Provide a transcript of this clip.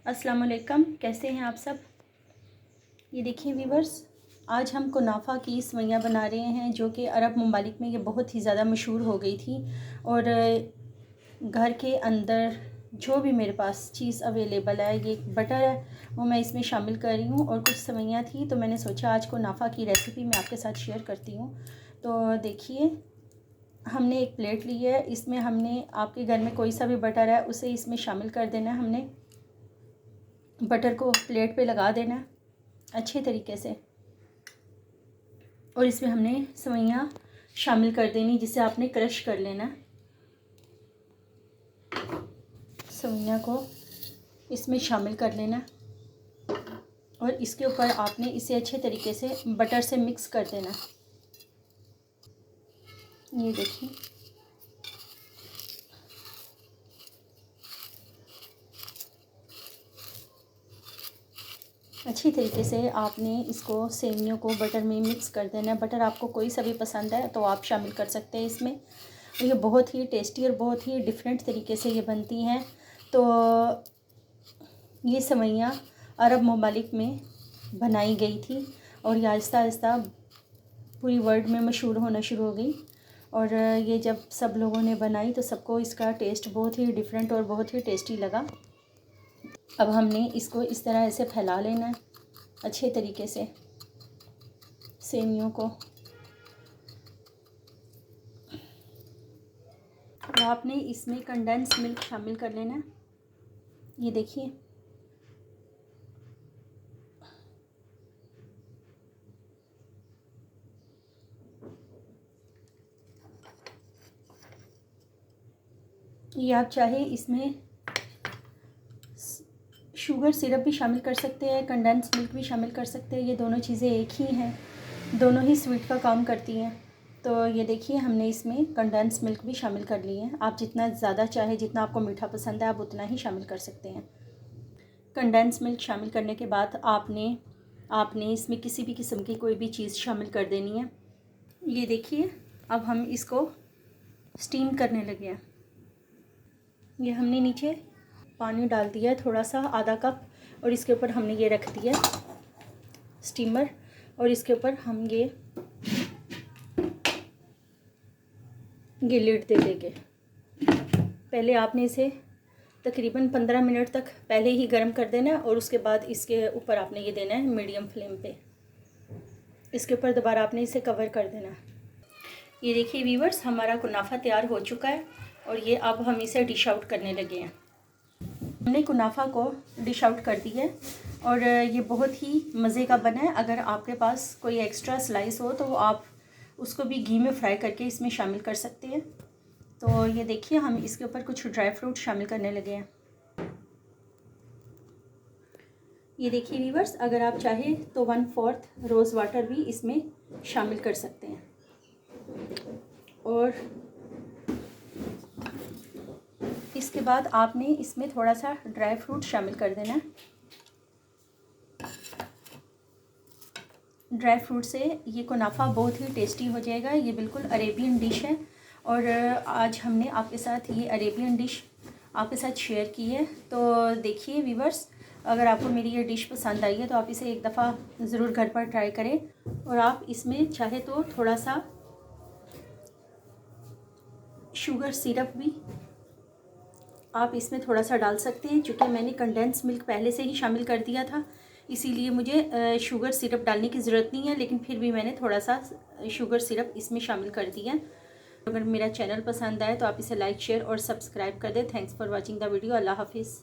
अस्सलाम वालेकुम, कैसे हैं आप सब। ये देखिए व्यूवर्स, आज हम कुनाफा की सवैयाँ बना रहे हैं जो कि अरब ममालिक में ये बहुत ही ज़्यादा मशहूर हो गई थी। और घर के अंदर जो भी मेरे पास चीज़ अवेलेबल है, ये बटर है वो मैं इसमें शामिल कर रही हूँ, और कुछ सवैयाँ थी तो मैंने सोचा आज कुनाफा की रेसिपी मैं आपके साथ शेयर करती हूँ। तो देखिए, हमने एक प्लेट ली है, इसमें हमने, आपके घर में कोई सा भी बटर है उसे इसमें शामिल कर देना है। हमने बटर को प्लेट पे लगा देना है अच्छे तरीके से, और इसमें हमने सवैयाँ शामिल कर देनी, जिसे आपने क्रश कर लेना। सवैयाँ को इसमें शामिल कर लेना और इसके ऊपर आपने इसे अच्छे तरीके से बटर से मिक्स कर देना। ये देखिए, अच्छी तरीके से आपने इसको सेवइयों को बटर में मिक्स कर देना है। बटर आपको कोई सा भी पसंद है तो आप शामिल कर सकते हैं इसमें। ये बहुत ही टेस्टी और बहुत ही डिफरेंट तरीके से ये बनती हैं। तो ये सवैयाँ अरब ममालिक में बनाई गई थी और ये आहिस्ता आहिस्ता पूरी वर्ल्ड में मशहूर होना शुरू हो गई। और ये जब सब लोगों ने बनाई तो सबको इसका टेस्ट बहुत ही डिफरेंट और बहुत ही टेस्टी लगा। अब हमने इसको इस तरह ऐसे फैला लेना है अच्छे तरीके से सेवइयों को। और आपने इसमें कंडेंस मिल्क शामिल कर लेना है। ये देखिए, ये आप चाहे इसमें शुगर सिरप भी शामिल कर सकते हैं, कंडेंस मिल्क भी शामिल कर सकते हैं। ये दोनों चीज़ें एक ही हैं, दोनों ही स्वीट का काम करती हैं। तो ये देखिए, हमने इसमें कंडेंस मिल्क भी शामिल कर ली है। आप जितना ज़्यादा चाहे, जितना आपको मीठा पसंद है, आप उतना ही शामिल कर सकते हैं। कंडेंस मिल्क शामिल करने के बाद आपने इसमें किसी भी किस्म की कोई भी चीज़ शामिल कर देनी है। ये देखिए, अब हम इसको स्टीम करने लगे हैं। ये हमने नीचे पानी डाल दिया है थोड़ा सा, आधा कप, और इसके ऊपर हमने ये रख दिया स्टीमर, और इसके ऊपर हम ये लिड दे देंगे। पहले आपने इसे तकरीबन 15 मिनट तक पहले ही गर्म कर देना है, और उसके बाद इसके ऊपर आपने ये देना है मीडियम फ्लेम पे। इसके ऊपर दोबारा आपने इसे कवर कर देना है। ये देखिए व्यूवर्स, हमारा कुनाफा तैयार हो चुका है और ये अब हम इसे डिश आउट करने लगे हैं। हमने कुनाफा को डिश आउट कर दिया है और ये बहुत ही मज़े का बना है। अगर आपके पास कोई एक्स्ट्रा स्लाइस हो तो आप उसको भी घी में फ्राई करके इसमें शामिल कर सकते हैं। तो ये देखिए, हम इसके ऊपर कुछ ड्राई फ्रूट शामिल करने लगे हैं। ये देखिए व्यूअर्स, अगर आप चाहें तो 1/4 रोज़ वाटर भी इसमें शामिल कर सकते हैं। और इसके बाद आपने इसमें थोड़ा सा ड्राई फ्रूट शामिल कर देना है। ड्राई फ्रूट से ये कुनाफा बहुत ही टेस्टी हो जाएगा। ये बिल्कुल अरेबियन डिश है और आज हमने आपके साथ ये अरेबियन डिश आपके साथ शेयर की है। तो देखिए व्यूअर्स, अगर आपको मेरी ये डिश पसंद आई है तो आप इसे एक दफ़ा ज़रूर घर पर ट्राई करें। और आप इसमें चाहे तो थोड़ा सा शुगर सिरप भी आप इसमें थोड़ा सा डाल सकते हैं। चूँकि मैंने कंडेंस मिल्क पहले से ही शामिल कर दिया था, इसीलिए मुझे शुगर सिरप डालने की ज़रूरत नहीं है, लेकिन फिर भी मैंने थोड़ा सा शुगर सिरप इसमें शामिल कर दिया। अगर मेरा चैनल पसंद आए तो आप इसे लाइक, शेयर और सब्सक्राइब कर दें। Thanks for watching the video. अल्लाह हाफिज़।